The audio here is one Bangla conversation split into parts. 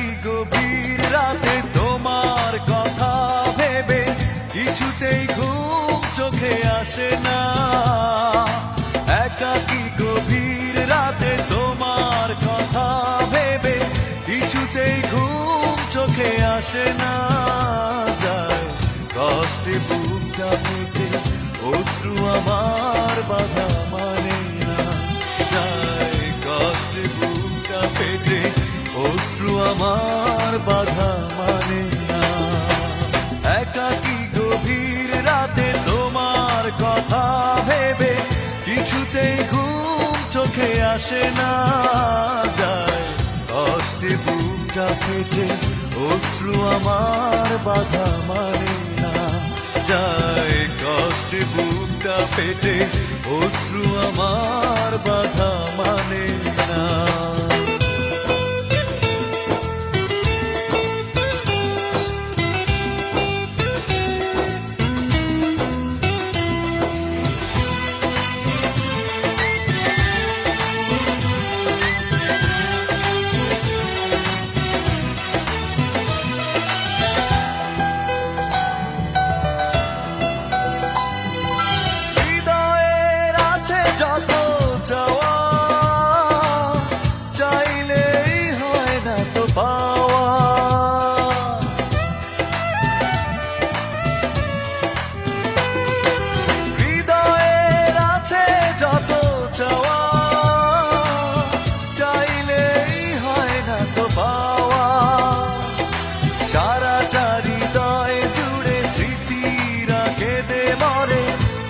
একাকী গভীর রাতে তোমার কথা ভেবে কিছুতেই ঘুম চোখে আসে না। একাকী গভীর রাতে তোমার কথা ভেবে কিছুতেই ঘুম চোখে আসে না। যায় কষ্টে বুকটা ফেটে অশ্রু আমার বাধা মানে না। যায় কষ্টে বুকটা ফেটে অশ্রু আমার বাধা মানে না। একাকী গভীর রাতে তোমার কথা ভেবে কিছুতেই ঘুম চোখে আসে না। যায় কষ্টে বুকটা ফেটে অশ্রু আমার বাধা মানে না। যায় কষ্টে বুকটা ফেটে অশ্রু আমার বাধা মানে না।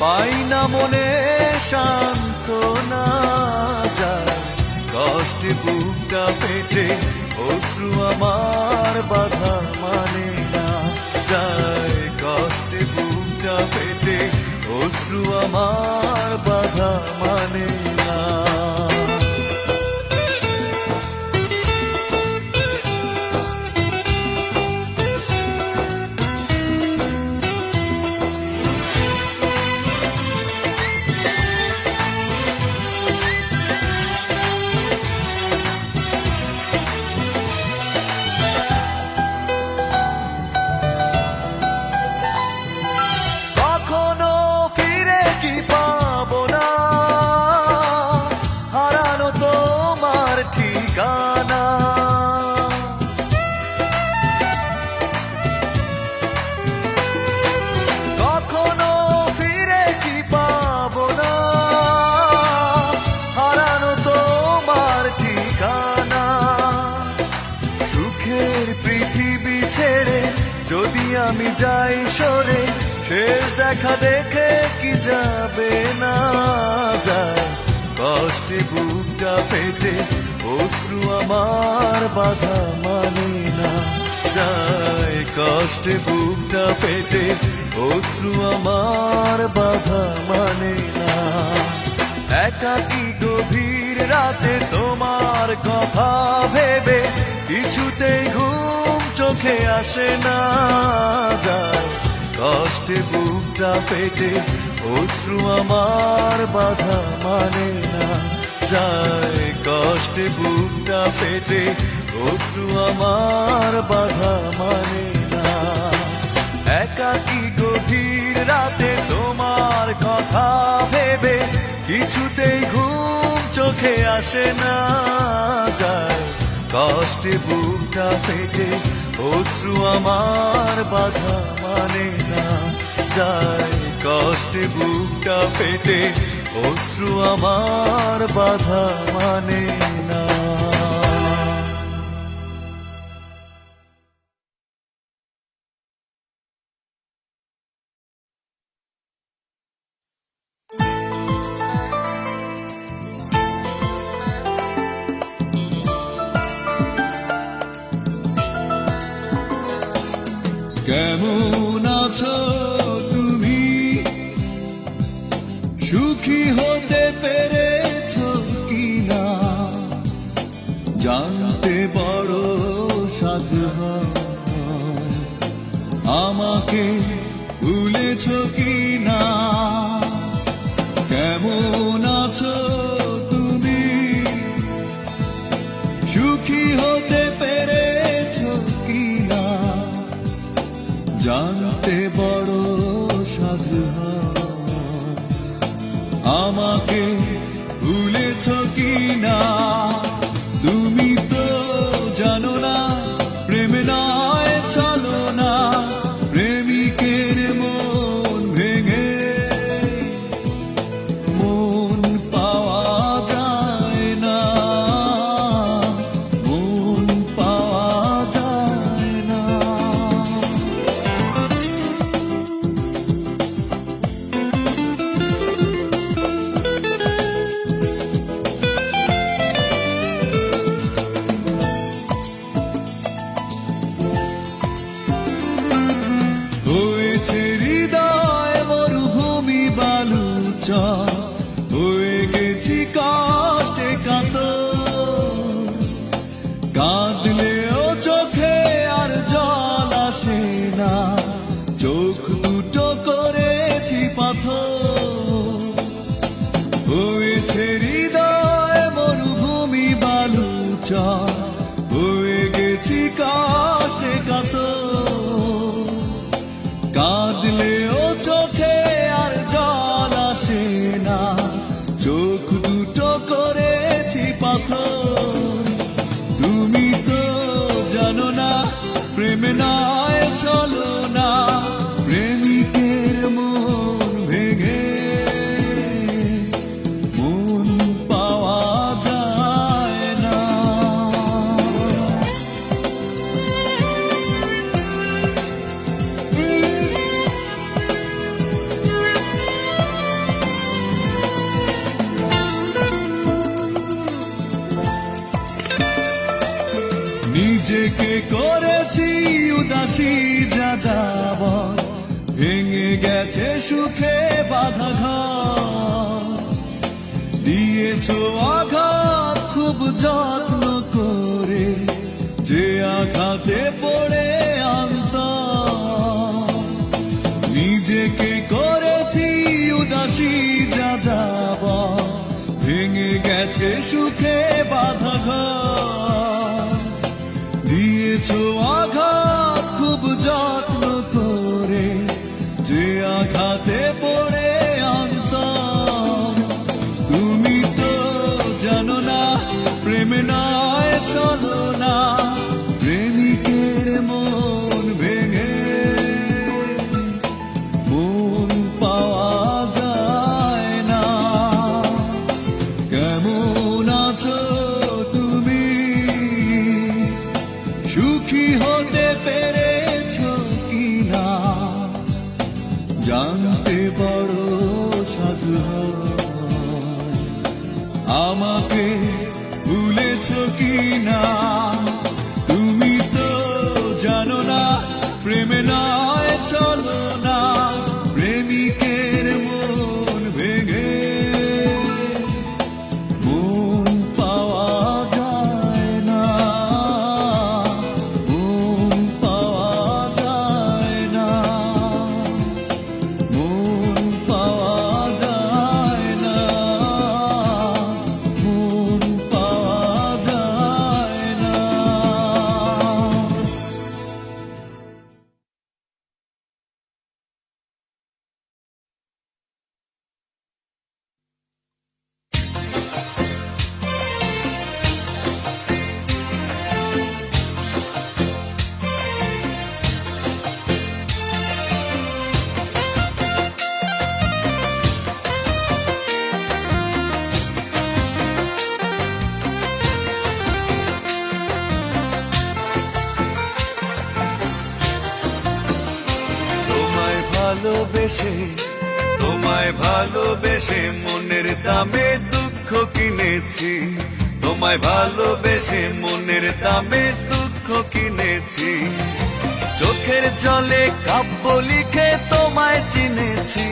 পাই না মনে সান্ত্বনা। যায় কষ্টে বুকটা ফেটে অশ্রু আমার বাধা মানে না। যায় কষ্টে বুকটা ফেটে অশ্রু আমার বাধা মানে না। যদি আমি যাই সরে শেষ দেখা দেখে কি যাবে না। যায় কষ্টে বুকটা ফেটে অশ্রু আমার বাধা মানে না। যায় কষ্টে বুকটা ফেটে অশ্রু আমার বাধা মানে না। একাকী গভীর রাতে তোমার কথা ভেবে কিছুতেই ঘুম চোখে আসে না। যায় কষ্টে বুকটা ফেটে অশ্রু আমার বাধা মানে না। যায় কষ্টে বুকটা ফেটে অশ্রু আমার বাধা মানে না। একাকী গভীর রাতে তোমার কথা ভেবে কিছুতেই ঘুম চোখে আসে না। যায় কষ্টে বুকটা ফেটে অশ্রু আমার বাধা মানে না। যায় কষ্টে বুকটা ফেটে অশ্রু আমার বাধা মানে না। কেমন আছো তুমি? সুখী হতে পেরেছো কিনা জানতে বড় সাধু হয়। আমাকে ভুলেছো কিনা? কেমন আছো তুমি? সুখী হতে পেরেছো জানতে বড় সাধু হয়। আমাকে ভুলেছ কি না তুমি তো জানো না প্রেম নয় চলো না প্রেমিকের মন ভেঙে মন পাওয়া যায় না, মন পাওয়া যায় না। হয়েছে হৃদয় মরুভূমি বালুচর, হয়ে গেছি কষ্টে কাতর। কাঁদলেও চোখে আর জল আসে না, চোখ দুটো করেছি পাথর। হয়েছে হৃদয় মরুভূমি বালুচর, হয়ে গেছি কষ্টে কাতর। কাঁদলেও চোখে আর জল আসে না, চোখ দুটো করেছি পাথর। তুমি তো জানো না প্রেম নয় চলো না প্রেমিকের মন ভেঙে মন পাওয়া যায় না। নিজেকে করেছি উদাসী যা যাবর, ভেঙে গেছে সুখে বাঁধা ঘর। দিয়েছো আঘাত খুব যত্ন করে, যে আঘাতে পড়ে অন্তর। নিজেকে করেছি উদাসী যা যাবর, ভেঙে গেছে সুখে বাঁধা ঘর। দিয়েছো আঘাত খুব যত্ন করে, যে আঘাতে পড়ে অন্তর। তুমি তো জানো না প্রেম নয় চলো না প্রেমিকের মন ভেঙে মন পাওয়া যায় না। কেমন আছো তুমি, সুখী হতে পেরেছ কিনা, জানতে বড় সাধু হয়। আমাকে ভুলেছ কিনা তুমি তো জানো না প্রেম নয় চলো না প্রেমিকের মন ভেঙে মন পাওয়া যায় না, মন পাওয়া যায় না, মন পাওয়া যায় না, মন পাওয়া যায় না। ভালোবেসে তোমায় ভালোবেসে মনের দামে দুঃখ কিনেছি, তোমায় ভালোবেসে মনের দামে দুঃখ কিনেছি। চোখের জলে কাব্য লিখে তোমায় চিনেছি,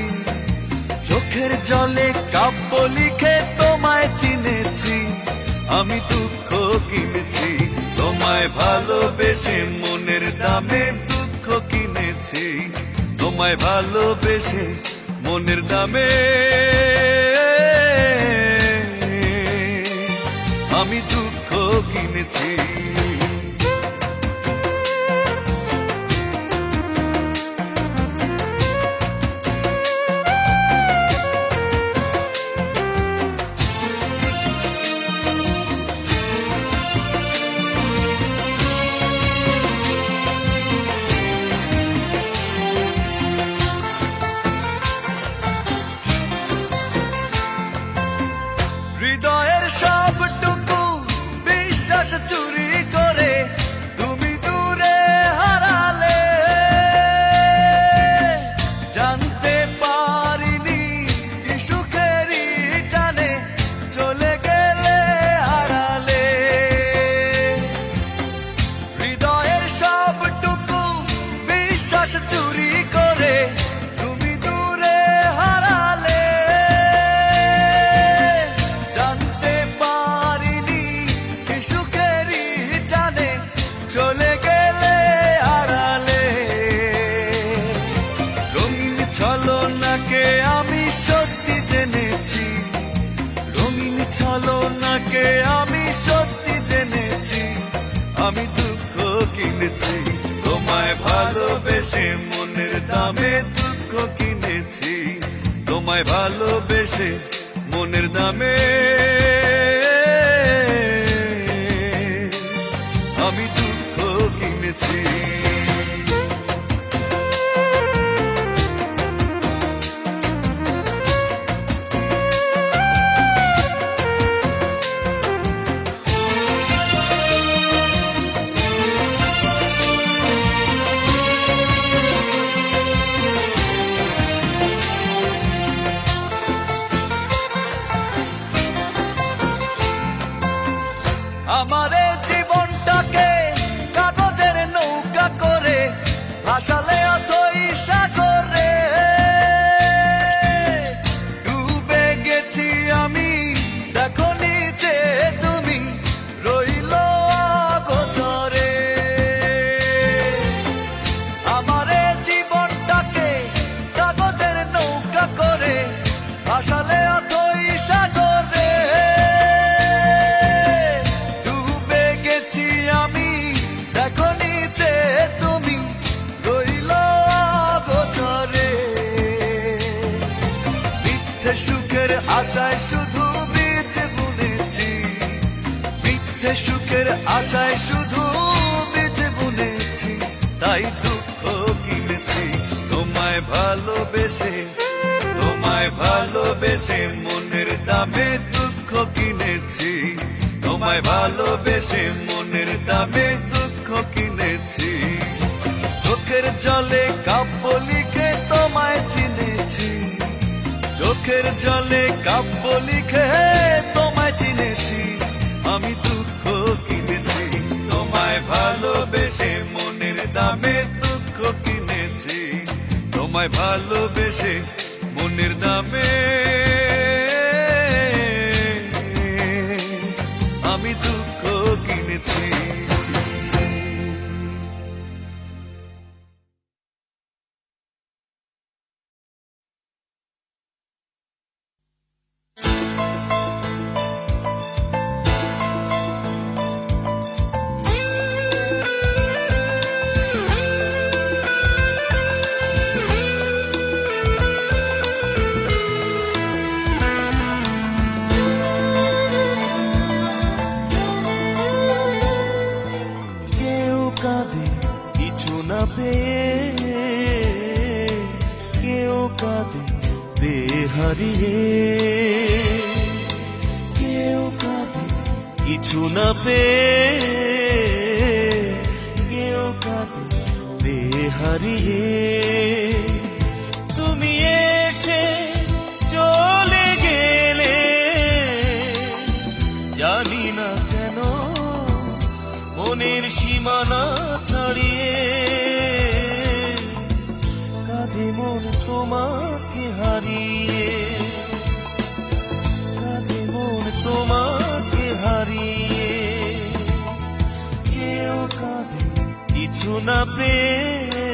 চোখের জলে কাব্য লিখে তোমায় চিনেছি। আমি দুঃখ কিনেছি তোমায় ভালোবেসে মনের দামে দুঃখ কিনেছি, তোমায় ভালোবেসে মনের দামে আমি দুঃখ কিনেছি। থেকে আমি সত্যি জেনেছি, আমি দুঃখ কিনেছি, তোমায় ভালোবেসে মনের দামে দুঃখ কিনেছি, তোমায় ভালোবেসে মনের দামে আমি দুঃখ কিনেছি। আমার এই জীবনটাকে কাগজের নৌকা করে ভাসালে অথই সাগরে, ডুবে গেছি আমি, দেখো নিচে তুমি রইল অগোচরে। আমার এই জীবনটাকে কাগজের নৌকা করে ভাসালে অথই সাগরে, আমি দেখো নিচে তুমি রইল অগোচরে। মিথ্যে সুখের আশায় শুধু বীজ বুনেছি, মিথ্যে সুখের আশায় শুধু বীজ বুনেছি, তাই দুঃখ কিনেছি, তোমায় ভালোবেসে, তোমায় ভালোবেসে মনের দামে দুঃখ কিনেছি, তোমায় ভালোবেসে মনের দামে দুঃখ কিনেছি। চোখের জলে কাব্য লিখে তোমায় চিনেছি, চোখের জলে কাব্য লিখে তোমায় চিনেছি, আমি দুঃখ কিনেছি, তোমায় ভালোবেসে মনের দামে দুঃখ কিনেছি, তোমায় ভালোবেসে মনের দামে আমি দুঃখ কিনেছি। কিছু না পেয়ে, কেউ কাঁদে বেহারিয়ে, কেউ কাঁদে কিছু না পেয়ে, কেউ কাঁদে বেহারিয়ে। তুমি এসে চলে গেলে, জানি না কেন মনের সীমানা ছাড়িয়ে, কাঁদে মন তোমাকে হারিয়ে, কাঁদে মন তোমাকে হারিয়ে। কেউ কাঁদে কিছু না পেয়ে,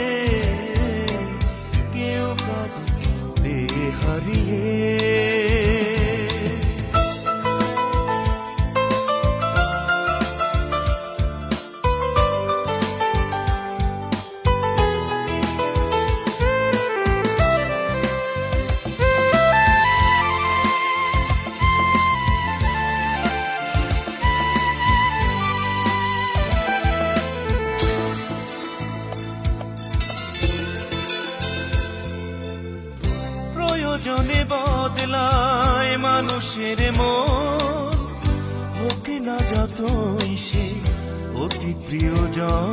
কেউ কাঁদে বেহারিয়ে। প্রয়োজনে বদলায় মানুষের মন, হোক না যতই সে অতি প্রিয়জন।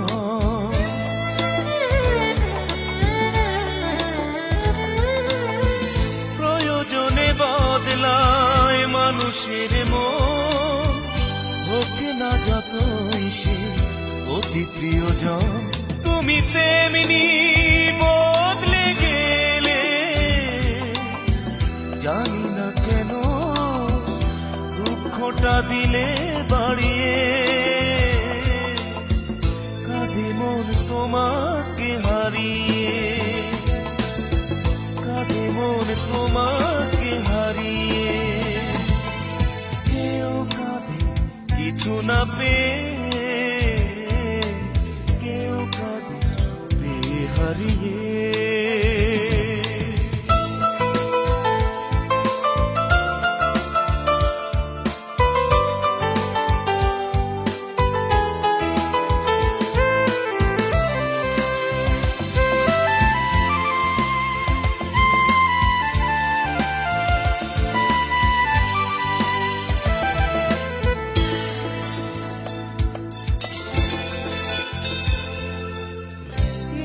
প্রয়োজনে বদলায় মানুষের মন, হোক না যতই সে অতি প্রিয়জন। তুমি তেমনি বদলে গেলে, জানি না কেন দুঃখটা দিলে বাড়িয়ে, কাঁদে মন তোমাকে হারিয়ে, কাঁদে মন তোমাকে হারিয়ে। কেউ কাঁদে কিছু না পেয়ে কেউ কাঁদে বেহারিয়ে।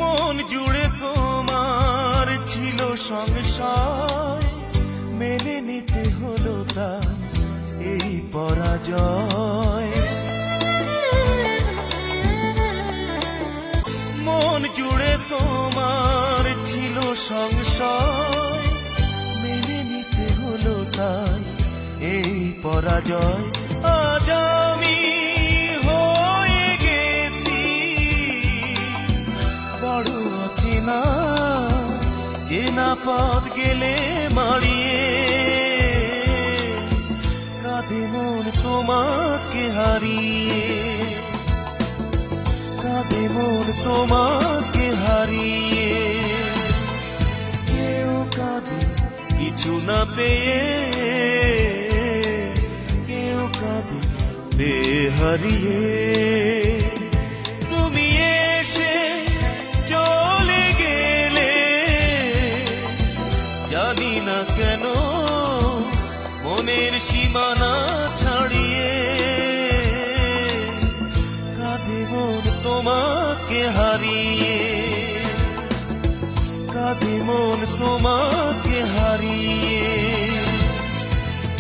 মন জুড়ে তোমার ছিল সংশয়, মেনে নিতে হলো তা এই পরাজয়। মন জুড়ে তোমার ছিল সংশয়, মেনে নিতে হলো তাই এই পরাজয়। আজ আমি হয়ে গেছি বড় অচেনা, চেনা পথ গেলে মারিয়ে। কাঁদে মন তোমাকে হারিয়ে, কাঁদে মন তোমাকে হারিয়ে। কেউ কাঁদে কিছু না পেয়ে, কেউ কাঁদে বেহারিয়ে। তুমি এসে চলে গেলে, জানি না কেন মনের সীমানা ছাড়িয়ে। কাঁদে মন তোমাকে হারিয়ে, কাঁদে মন তোমাকে হারিয়ে।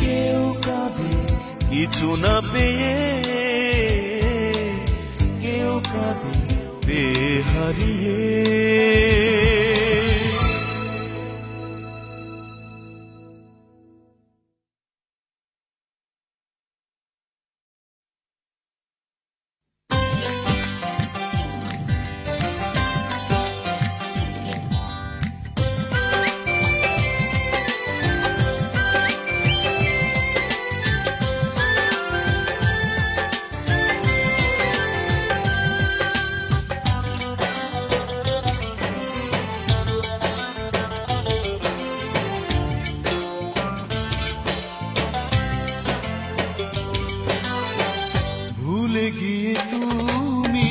কেউ কাঁদে কিছু না পেয়ে, কেউ কাঁদে বেহারিয়ে। ভুলে গিয়ে তুমি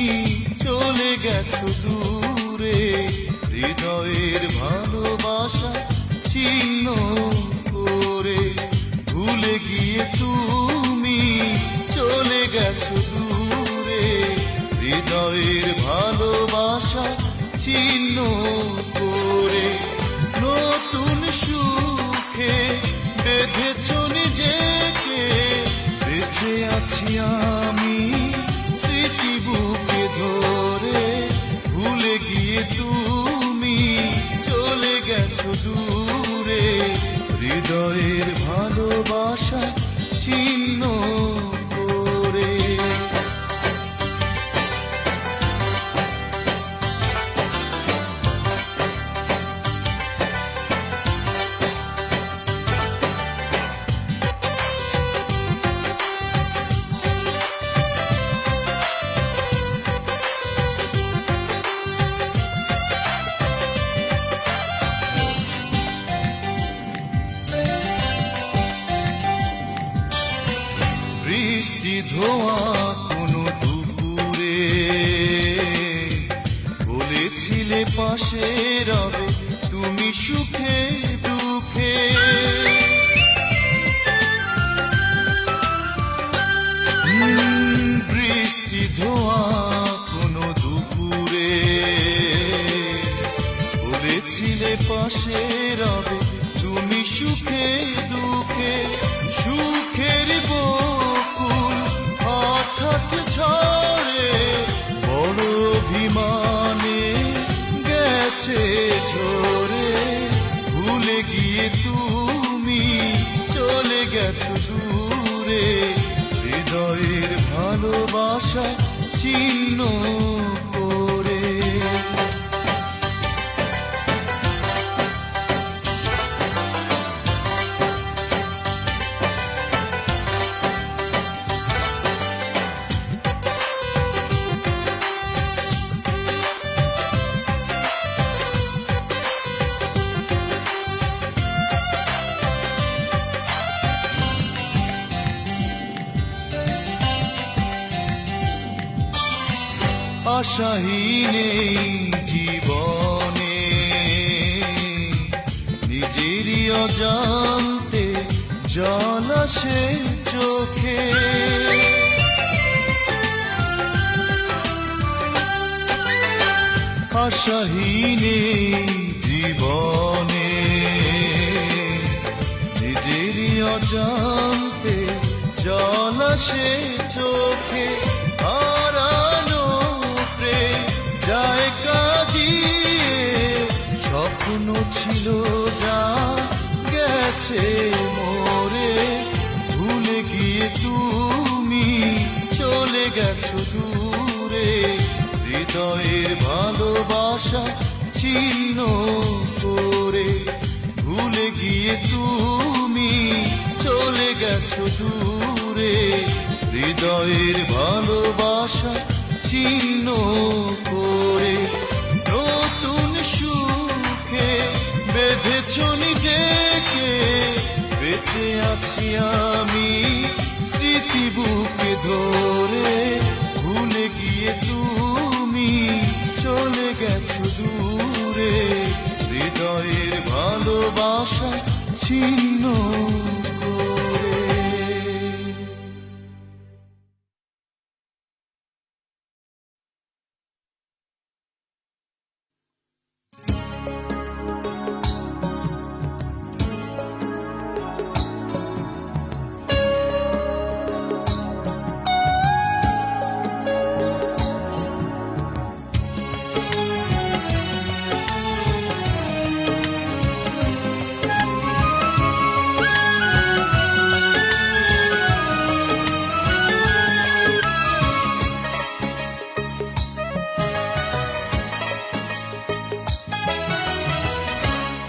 চলে গেছো দূরে, হৃদয়ের ভালোবাসা ছিন্ন করে। ভুলে গিয়ে তুমি চলে গেছো দূরে, হৃদয়ের ভালোবাসা ছিন্ন করে। নতুন সুখে বেঁধেছ নিজেকে, বেঁচে আছি আমি স্মৃতি বুকে ধরে। ভুলে গিয়ে তুমি চলে গেছো দূরে, হৃদয়ের ভালোবাসা ছিন্ন করে। বৃষ্টি ধোয়া কোনো দুপুরে বলেছিলে পাশে রবে তুমি সুখে দুঃখে। বৃষ্টি ধোয়া কোনো দুপুরে বলেছিলে পাশে রবে তুমি সুখে দুঃখে। সুখের বকুল হঠাৎ ঝরে, বড় অভিমানে গেছে ঝরে। ভুলে গিয়ে তুমি চলে গেছো দূরে, হৃদয়ের ভালোবাসা ছিন্ন করে। আশাহীন এই জীবনে নিজেরই অজান্তে জল আসে চোখে। আশাহীন এই জীবনে নিজেরই অজান্তে জল আসে চোখে। হারানো প্রেম যায় কাঁদিয়ে, স্বপ্ন ছিল যা গেছে মোরে। ভুলে গিয়ে তুমি চলে গেছো দূরে, হৃদয়ের ভালোবাসা ছিন্ন করে। ভুলে গিয়ে তুমি চলে গেছো দূরে, হৃদয়ের ভালোবাসা ছিন্ন করে। নতুন সুখে বেঁধেছো নিজেকে, বেঁচে আছি আমি স্মৃতি বুকে ধরে। ভুলে গিয়ে তুমি চলে গেছো দূরে, হৃদয়ের ভালোবাসা ছিন্ন করে।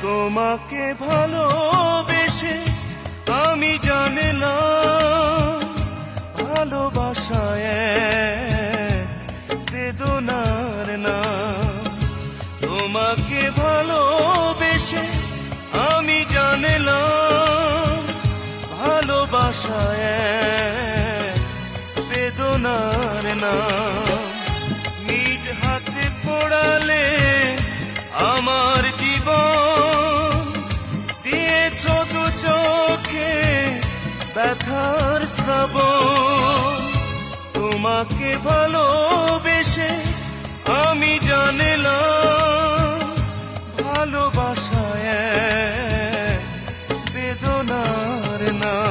তোমাকে ভালোবেসে আমি জানলাম ভালোবাসায় বেদনার নাম। তোমাকে ভালোবেসে আমি জানলাম ভালোবাসায় বেদনার নাম। নিজ হাতে পোড়ালে আমার জীবন, দিয়েছ দু চোখে ব্যথার শ্রাবণ। তোমাকে ভালোবেসে আমি জানলাম ভালোবাসায় বেদনার নাম।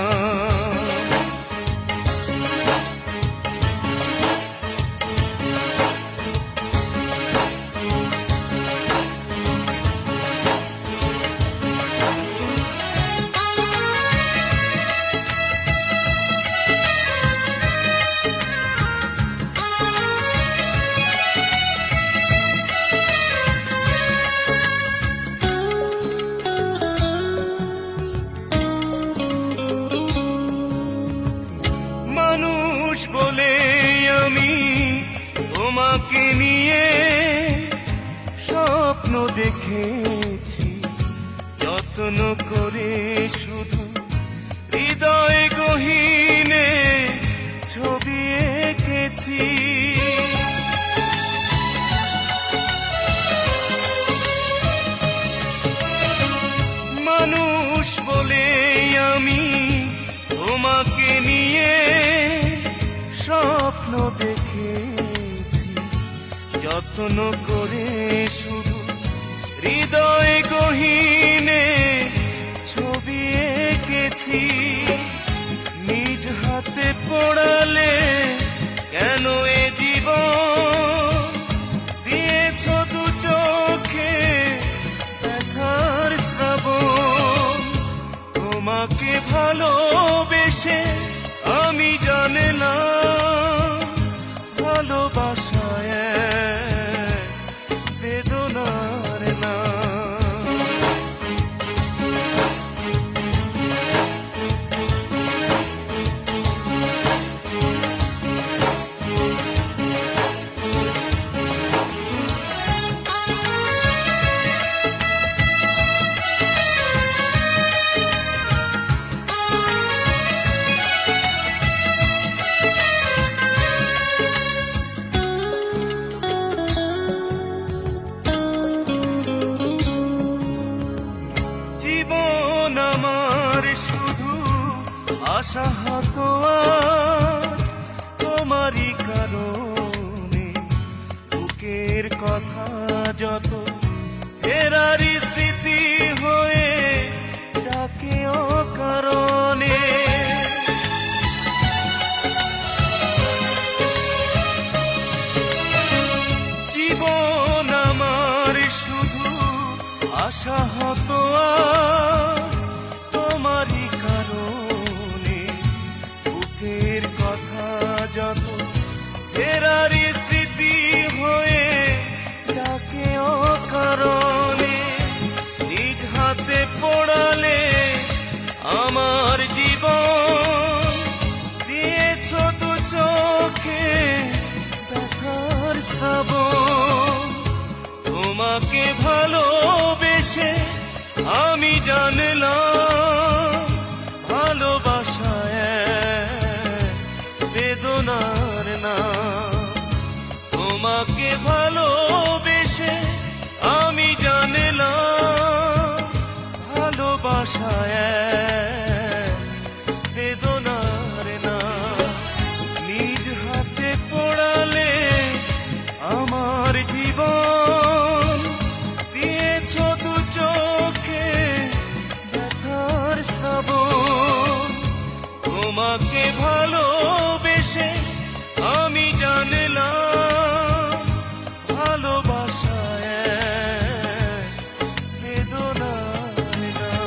মানুষ বলে আমি তোমাকে নিয়ে স্বপ্ন দেখেছি, যত্ন করে শুধু হৃদয় গহীনে ছবি এঁকেছি। মানুষ বলে আমি তোমাকে নিয়ে স্বপ্ন দেখেছি, যত্ন করে শুধু হৃদয় গহীনে ছবি এঁকেছি। নিজ হাতে পোড়ালে কেন এ জীবন, দিয়েছ দু চোখে ব্যথার শ্রাবণ। তোমাকে ভালোবেসে আমি জানলাম ভালোবাসায় বেদনার নাম। আশাহত আজ তোমারই কারণে, বুকের কথা যত এরারই স্মৃতি হয়ে ডাকে অকারণে। জীবন আমার শুধু আশাহত আজ তোমারই কারণে, বুকের কথা যত এরারই স্মৃতি হয়ে ডাকে অকারণে। নিজ হাতে পোড়ালে আমার জীবন, দিয়েছ দু চোখে ব্যথার শ্রাবণ। তোমাকে ভালোবেসে আমি জানলাম ভালোবাসা এক বেদনার নাম। তোমাকে ভালোবেসে আমি জানলাম ভালোবাসা এক বেদনার নাম। নিজ হাতে পোড়ালে আমার জীবন, দিয়েছ দু চোখে ব্যথার শ্রাবণ। তোমাকে ভালোবেসে আমি জানলাম ভালোবাসা এক বেদনার নাম।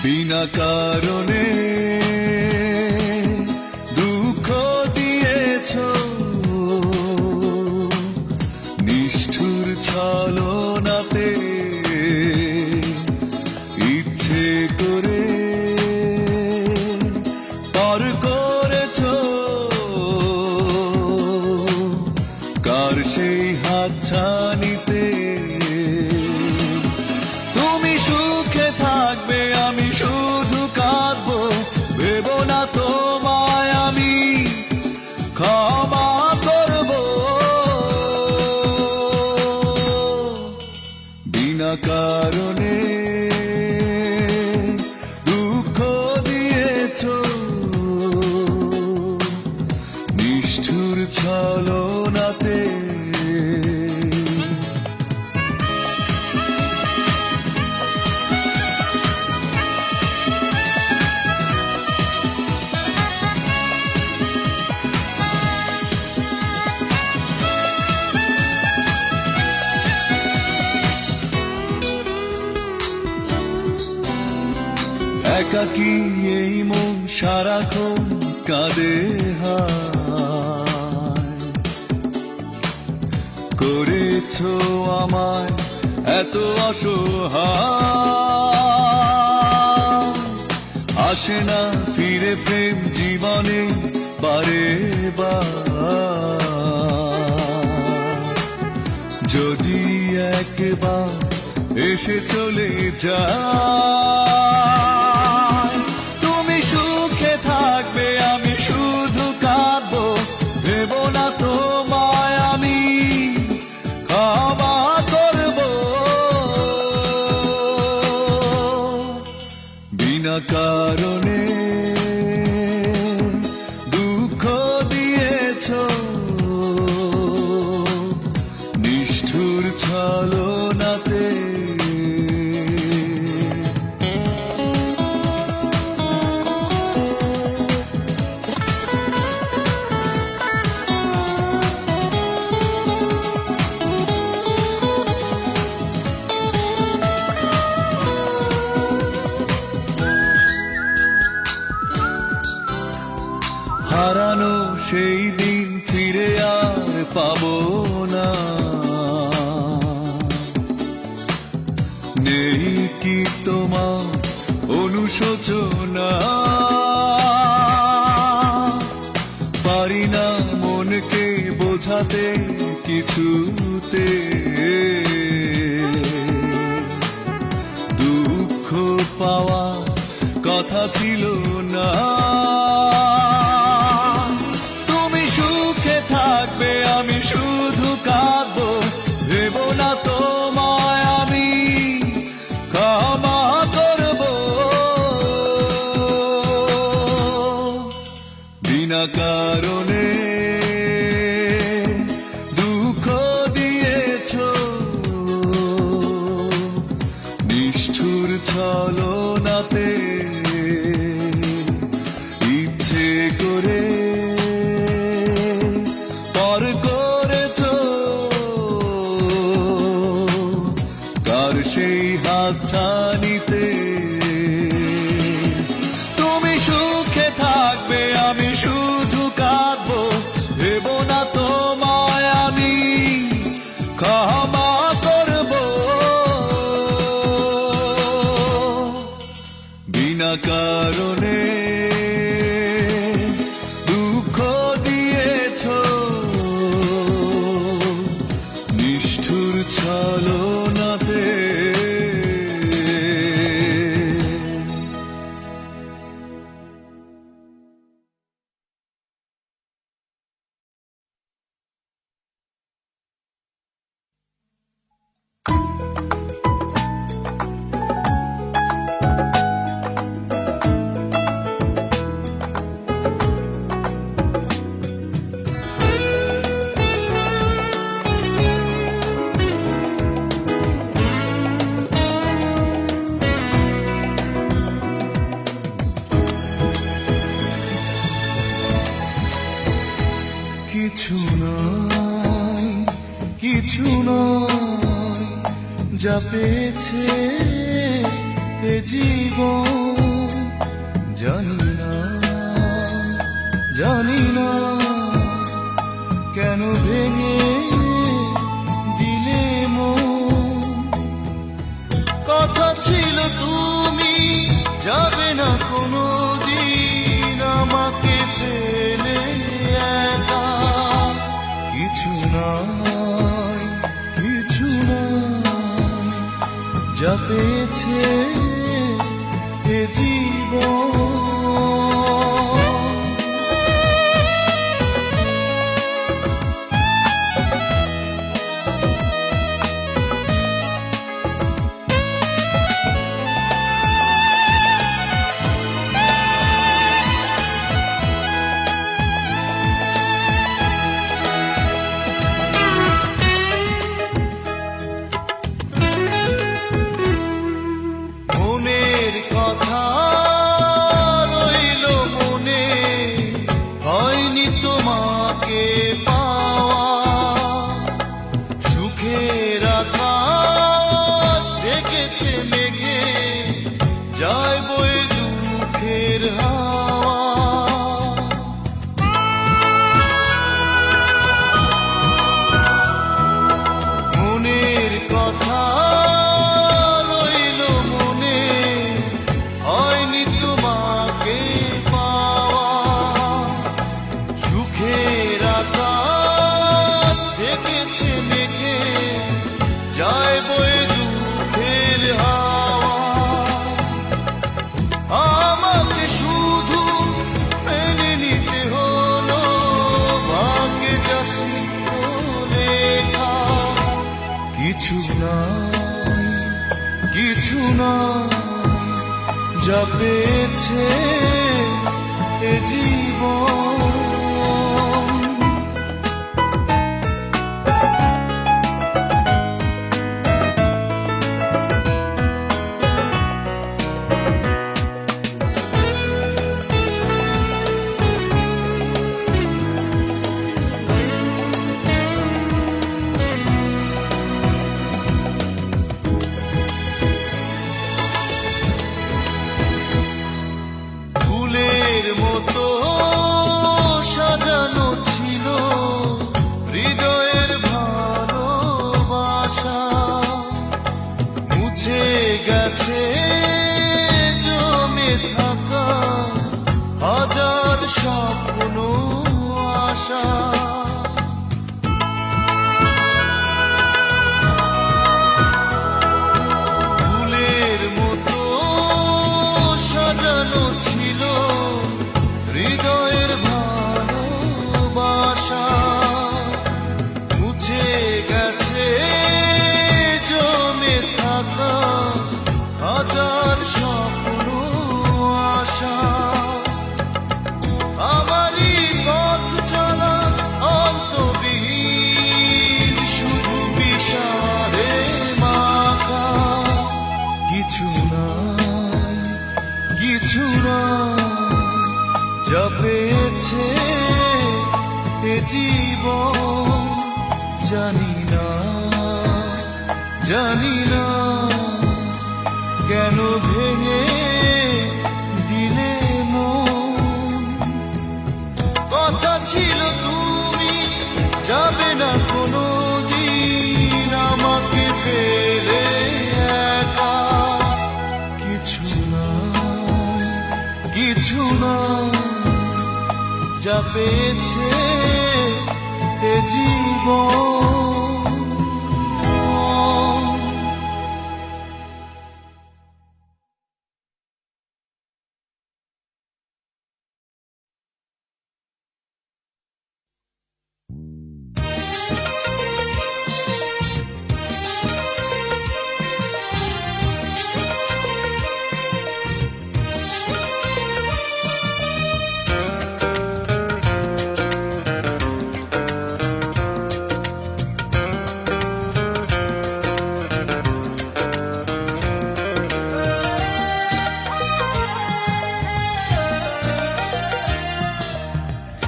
বিনা কারণে দুঃখ দিয়েছ, নিষ্ঠুর ছলনাতে ইচ্ছে করে পর করেছ। কার সেই হাতছানিতে তুমি সুখে থাকবে, আমি শুধু কাঁদবো। ভেবো না তোমায় আমি ক্ষমা করব। বিনা কারণে দুঃখ দিয়েছ, নিষ্ঠুর ছলনাতে। একাকী এই মন সারাক্ষণ কাঁদে হায়। করেছ আমায় এত অসহায়। আসে না ফিরে প্রেম জীবনে বারে বার। যদি একবার এসে চলে যায়, তুমি সুখে থাকবে, আমি শুধু কাঁদবো। ভেবো না তোমায় আমি ক্ষমা করব। বিনা কারণে দুঃখ দিয়েছ, নিষ্ঠুর ছলনাতে। হারানো সেই দিন ফিরে আর পাবো না। তোমার অনুশোচনা, পারি না মনকে বোঝাতে কিছুতে, দুঃখ পাওয়া কথা ছিল না। তুমি সুখে থাকবে আমি শুধু কাঁদবো, ভেবো না তোমায় আমি ক্ষমা করবো। বিনা কারণে দুঃখ দিয়েছো, নিষ্ঠুর ছলনাতে ইচ্ছে করে পর করেছো, কার সেই হাতছানিতে। তুমি সুখে থাকবে আমি শুধু কাঁদবো, ভেবো না তোমায় আমি ক্ষমা করবো। বিনা কারণে দুঃখ দিয়েছো, নিষ্ঠুর ছলনাতে। কিছু নয়, কিছু নয়, যা পেয়েছে এ জীবন। জানি না, জানি না কেন ভেঙে দিলে মন। কথা ছিল তুমি যাবে না কোনো দিন আমাকে ফেলে একা। কিছু নয়, কিছু নয়, যা পেয়েছে এ জীবন। মনের কথা রইল মনে, হয়নি তোমাকে পাওয়া। সুখের আকাশ ঢেকেছে মেঘে, যায় বয়ে দুঃখের হাওয়া। মনের কথা যায় বয়ে দুঃখের হাওয়া। আমাকে শুধু মেনে নিতে হলো, ভাগ্যে যা ছিল লেখা। কিছু নাই, কিছু নাই, যা পেয়েছে এ জীবন। ফুলের মতো আশা। ফুলের মতো সাজানো ছিল হৃদয়ের ভালোবাসা, মুছে গেছে জমে থাকা হাজার স্বপ্ন আশা। আমারই পথ চলা অন্তবিহীন, শুধু বিষাদে মাখা। কিছু নাই, কিছু নাই, যা পেয়েছে এ জীবন। জানি না, জানি না কেন ভেঙে দিলে মন। কথা ছিল তুমি যাবে না কোনো দিন আমাকে ফেলে একা। কিছু নাই, কিছু নাই, যা পেয়েছে এ জীবন।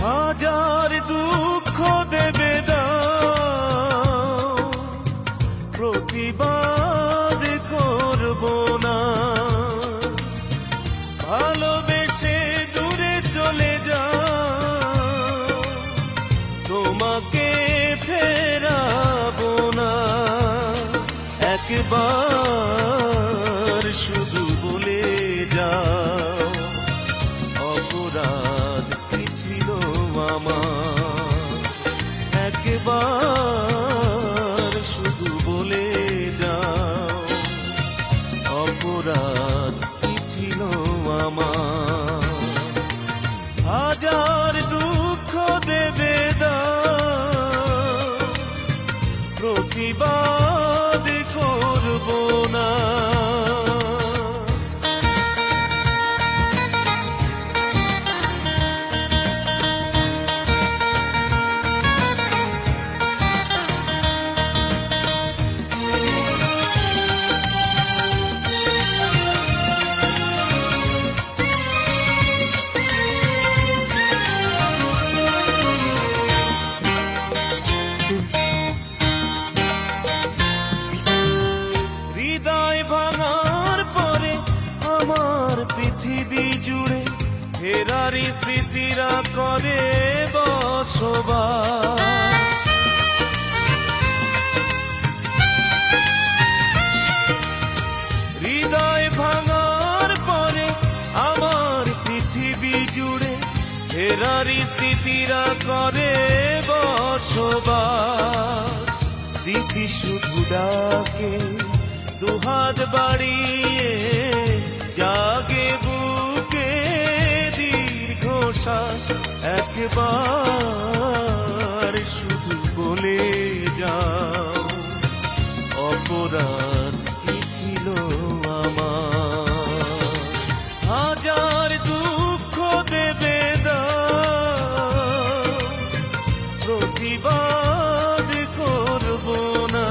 হাজার দুঃখ দেবে দাও, প্রতিবাদ করব না। ভালোবেসে দূরে চলে যাও, তোমাকে ফেরাবো না। একবার শুধু বলে যাও, অপরাধ কি ছিল আমার। একবার শুধু বলে যাও, অপরাধ কি ছিল আমার। হাজার দুঃখ দেবে দাও, প্রতিবাদ করব না। হৃদয় ভাঙার পরে আমার পৃথিবী জুড়ে ফেরারি স্মৃতিরা করে বসবাস। হৃদয় ভাঙার পরে আমার পৃথিবী জুড়ে ফেরারি স্মৃতিরা করে বসবাস। স্মৃতি শুধু ডাকে দুহাত বাড়িয়ে, জাগে বুকে দীর্ঘশ্বাস। একবার শুধু বলে যাও, অপরাধ কি ছিল আমার। হাজার দুঃখ দেবে দাও, প্রতিবাদ করব না।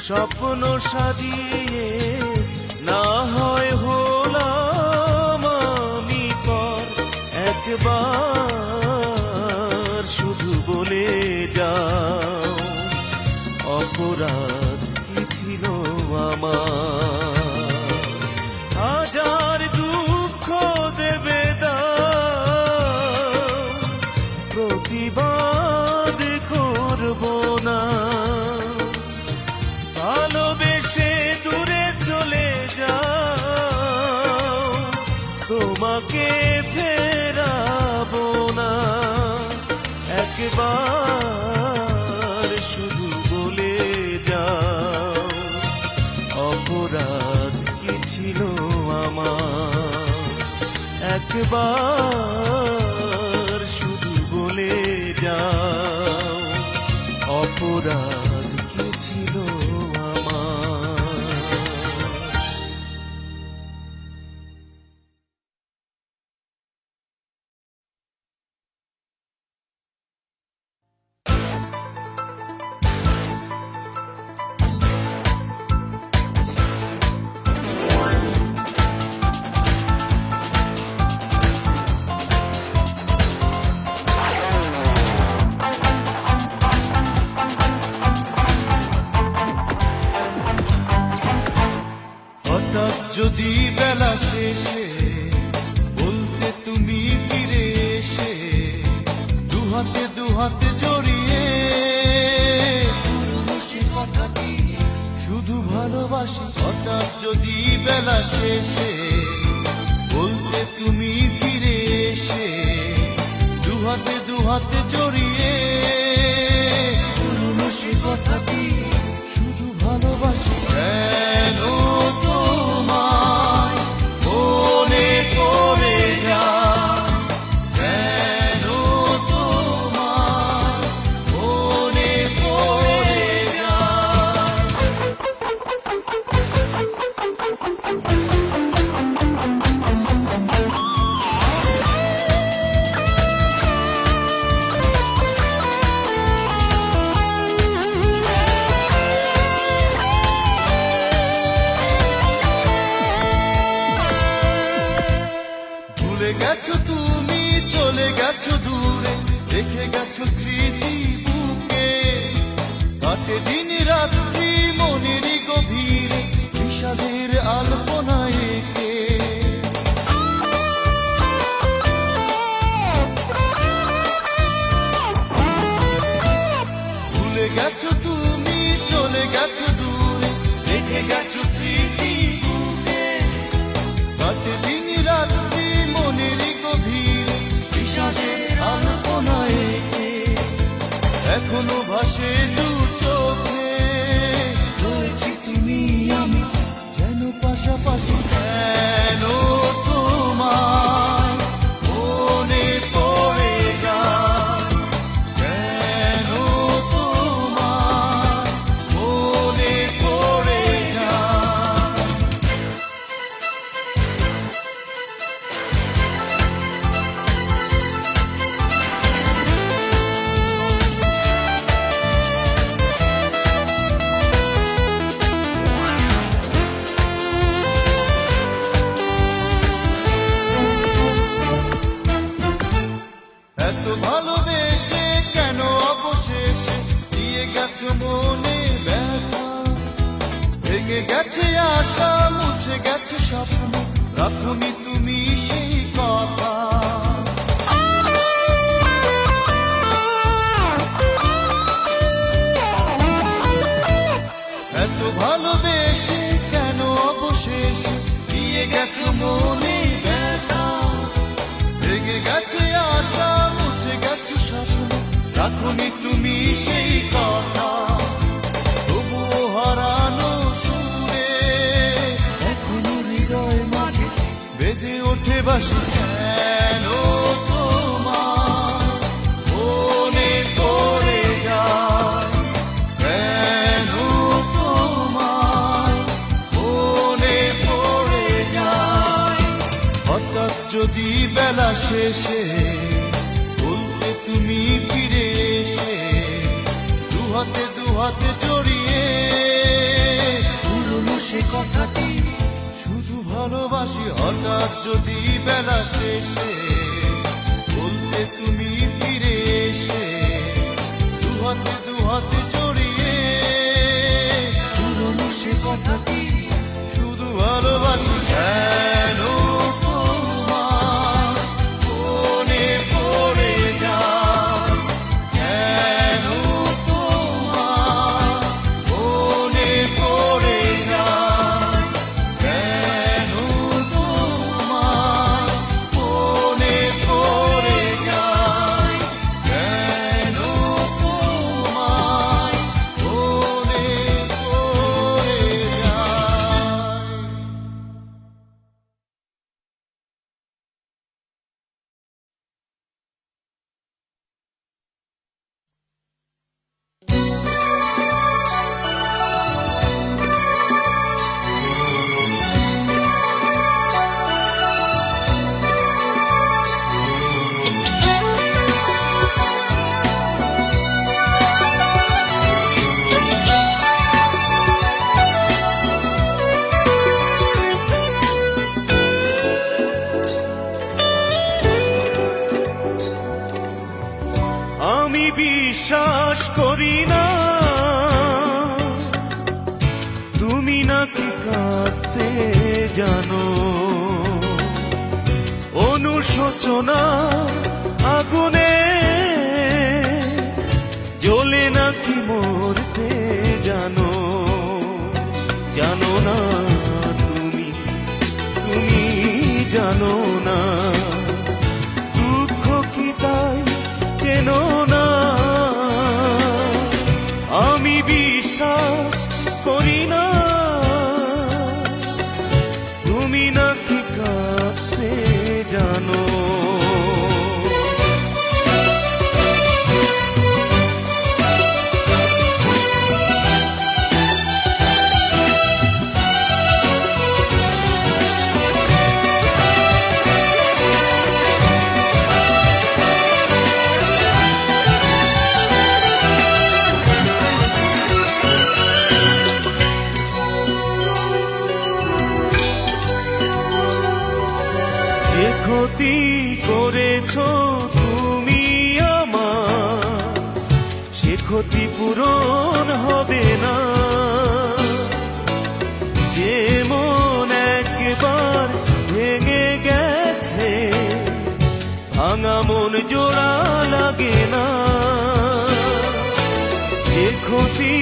স্বপ্ন সাজিয়ে না হয় হলাম আমি পর, একবার শুধু বলে যাও অপরাধ কি ছিল আমার। হাজার দুঃখ দেবে দাও, প্রতিবাদ করব না। ভালোবেসে দূরে চলে যাও, তোমাকে ফেরাবো না। একবার শুধু বলে যাও অপরাধ কি ছিল আমার। একবার শুধু বলে যাও অপরাধ কি ছিল আমার। হঠাৎ যদি বেলা শেষে বলতে তুমি ফিরে এসে, দুহাতে দুহাতে জড়িয়ে পুরনো সে কথাটি শুধু ভালোবাসি। হঠাৎ যদি বেলা শেষে বলতে তুমি ফিরে এসে, দুহাতে দুহাতে জড়িয়ে পুরনো সে কথাটি শুধু ভালোবাসি। কেন তোমায় মনে পড়ে যায়, কেন তোমায় মনে পড়ে যায়। ভুলে গেছো তুমি, চলে গেছো দূরে, রেখে গেছো স্মৃতি বুকে। কাটে দিন রাত্রি মনেরই গভীরে, বিষাদের আলপনা এঁকে। ভুলে গেছো তুমি, চলে গেছো দূরে, রেখে গেছো স্মৃতি বুকে। কাটে দিন রাত্রি মনেরই গভীরে, বিষাদের আলপনা এঁকে। এখনো ভাসে দু চোখে, রয়েছি তুমি আমি যেন পাশাপাশি। কেন তোমায় মনে পড়ে যায়, কেন তোমায় মনে পড়ে যায়। এত ভালোবেসে কেন অবশেষে দিয়ে গেছো মনে ব্যথা। ভেঙে গেছে আশা, মুছে গেছে স্বপ্ন, রাখোনি তুমি সেই কথা। এত ভালোবেসে কেন অবশেষে দিয়ে গেছো মনে ব্যথা। ভেঙে গেছে আশা, মুছে গেছে স্বপ্ন, রাখোনি তুমি সেই কথা। তবুও হারানো সুরে এখনো হৃদয় মাঝে বেজে ওঠে বাঁশি। কেন তোমায় মনে পড়ে যায়, কেন তোমায় মনে পড়ে যায়। হঠাৎ যদি বেলা শেষে বলতে তুমি ফিরে এসে, দুহাতে দুহাতে জড়িয়ে সে কথাটি, শুধু ভালোবাসি হঠাৎ যদি বেলা শেষে বলতে তুমি ফিরে এসে দু হাতে জড়িয়ে পুরনো সে কথাটি, শুধু ভালোবাসি কেন তোমার মনে পড়ে যায়, কেন তোমার মনে পড়ে যায়, কেন তোমার মনে পড়ে যায়, কেন তোমার মনে পড়ে যায়। আমি বিশ্বাস করি না তুমি নাকি কাঁদতে জানো, অনুশোচনা আগুনে জ্বলে নাকি মরতে জানো, জানো না তুমি, তুমি জানো না দুঃখ কি তাই চেনো না। আমি বিশ্বাস করি না তুমি নাকি কাঁদতে জানো। যে ক্ষতি করেছো তুমি আমার, সে ক্ষতি পূরণ হবে না। যে মন একবার ভেঙে গেছে, ভাঙা মন জোড়া লাগে না। যে ক্ষতি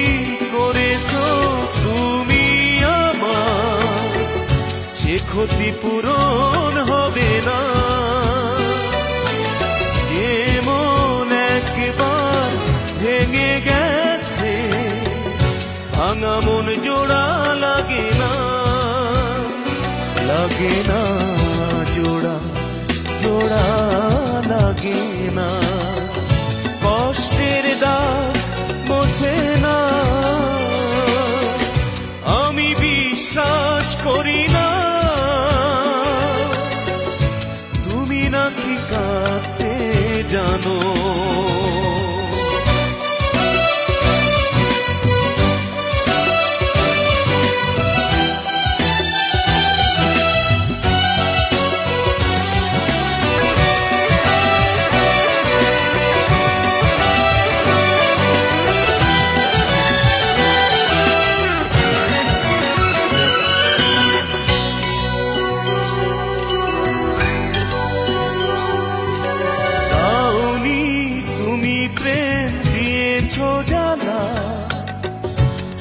করেছো তুমি আমার, সে ক্ষতি পূরণ হবে না। যে মন একবার ভেঙে গেছে, ভাঙা মন জোড়া লাগে না, লাগে না জোড়া, জোড়া লাগে না। কষ্টের দাগ মোছে না। আমি বিশ্বাস করি না তুমি নাকি কাঁদতে জানো।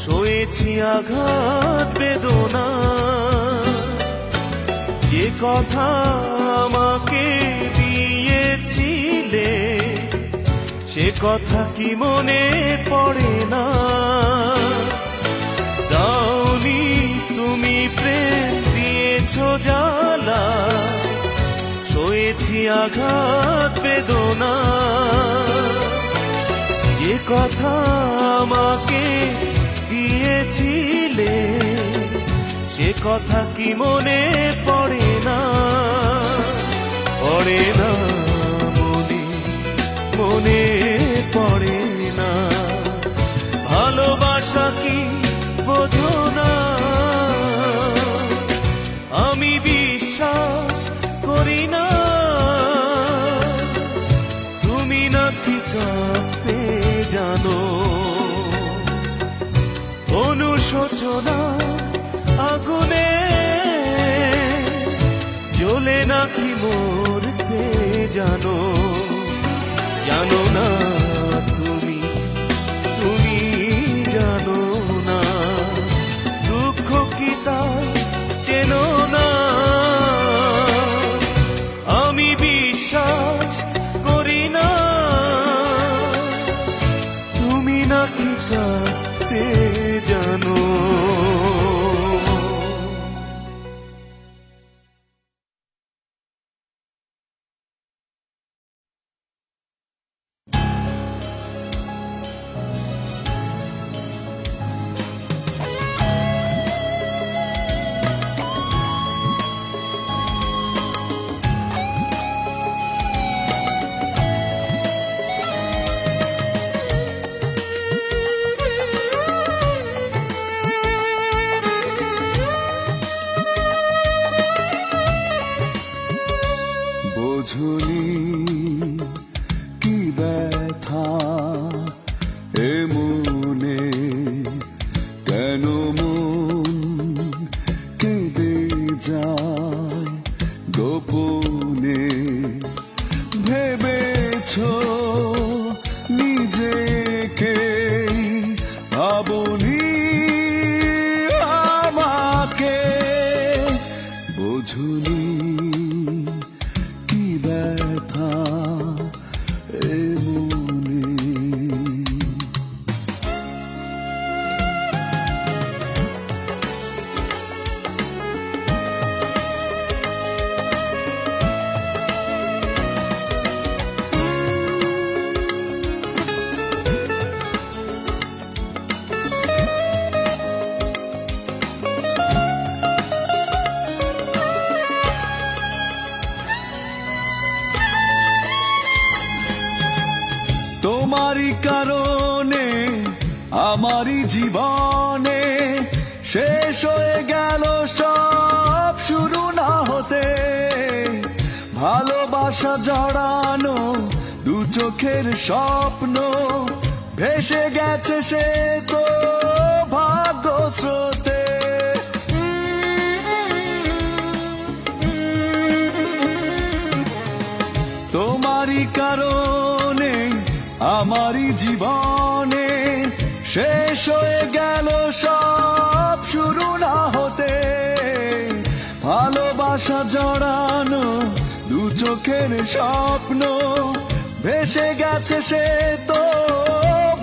সয়েছি আঘাত বেদনা। যে কথা আমাকে দিয়েছিলে, সে কথা কি মনে পড়ে না। দাওনি তুমি প্রেম দিয়েছো জ্বালা, সয়েছি আঘাত বেদনা। যে কথা আমাকে দিয়েছিলে, সে কথা কি মনে পড়ে না, পড়ে না মনে, মনে পড়ে না। ভালোবাসা কি বোঝো না, জানো অনুশোচনা আগুনে জ্বলে নাকি মরতে জানো জানো না তুমি তুমি জানো না দুঃখ কি তা চেনো না আমি বিশ্বাস করি না তুমি নাকি কাঁদতে জানো বোঝনি কি ব্যথা এ মনে কেন মন কেঁদে যায় গোপনে ভেবেছো নিজেকে ভাবনি আমাকে বোঝনি ব্যথা এ মনে তোমারই কারণে আমারই জীবনে শেষ হয়ে গেল সব শুরু না হতে ভালোবাসা জড়ানো দু চোখের স্বপ্ন ভেসে গেছে সে তো ভাগ্য স্রোতে তোমারই কারণে আমারই জীবনে শেষ হয়ে গেল সব শুরু না হতে ভালোবাসা জড়ানো দু চোখের স্বপ্ন ভেসে গেছে সে তো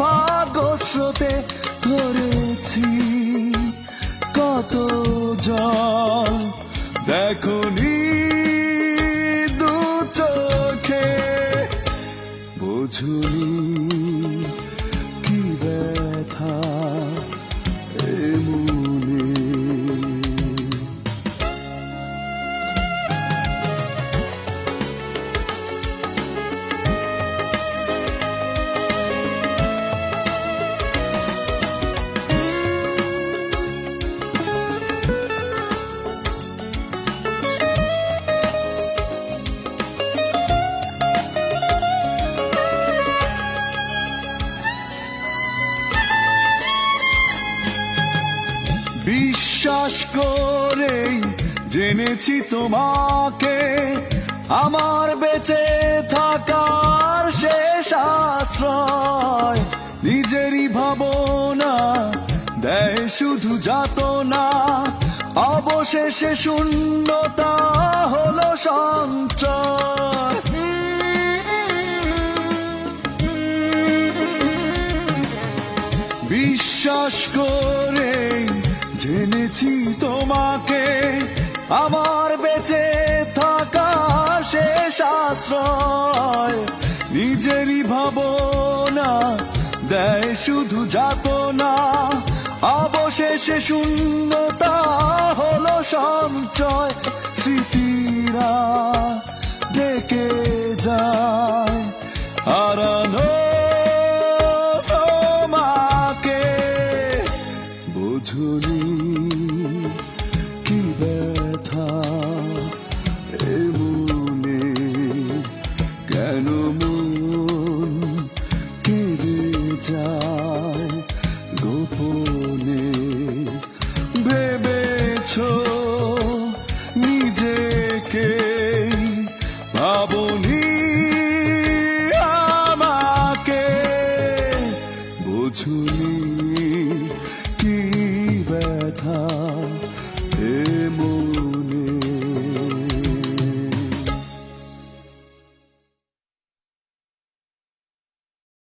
ভাগ্য স্রোতে ধরেছি কত জল দেখনি দু চোখে বোঝনি কি ব্যথা এ মনে বিশ্বাস করেই জেনেছি তোমাকে আমার বেঁচে থাকার শেষ আশ্রয় নিজেরই ভাবনা দেয় শুধু যাতনা অবশেষে শূন্যতা হলো সঞ্চয় বিশ্বাস করেই জেনেছি তোমাকে আমার বেঁচে থাকা শেষ আশ্রয় নিজেরই ভাবনা দেয় শুধু যাতনা অবশেষে শূন্যতা হলো সঞ্চয় স্মৃতিরা ডেকে যায় হারানো তোমাকে বোঝনি কি ব্যথা এ মনে কেন মন কেঁদে যায় গোপনে ভেবেছো নিজেকে ভাবনি আমাকে বুঝুনি কি ব্যথা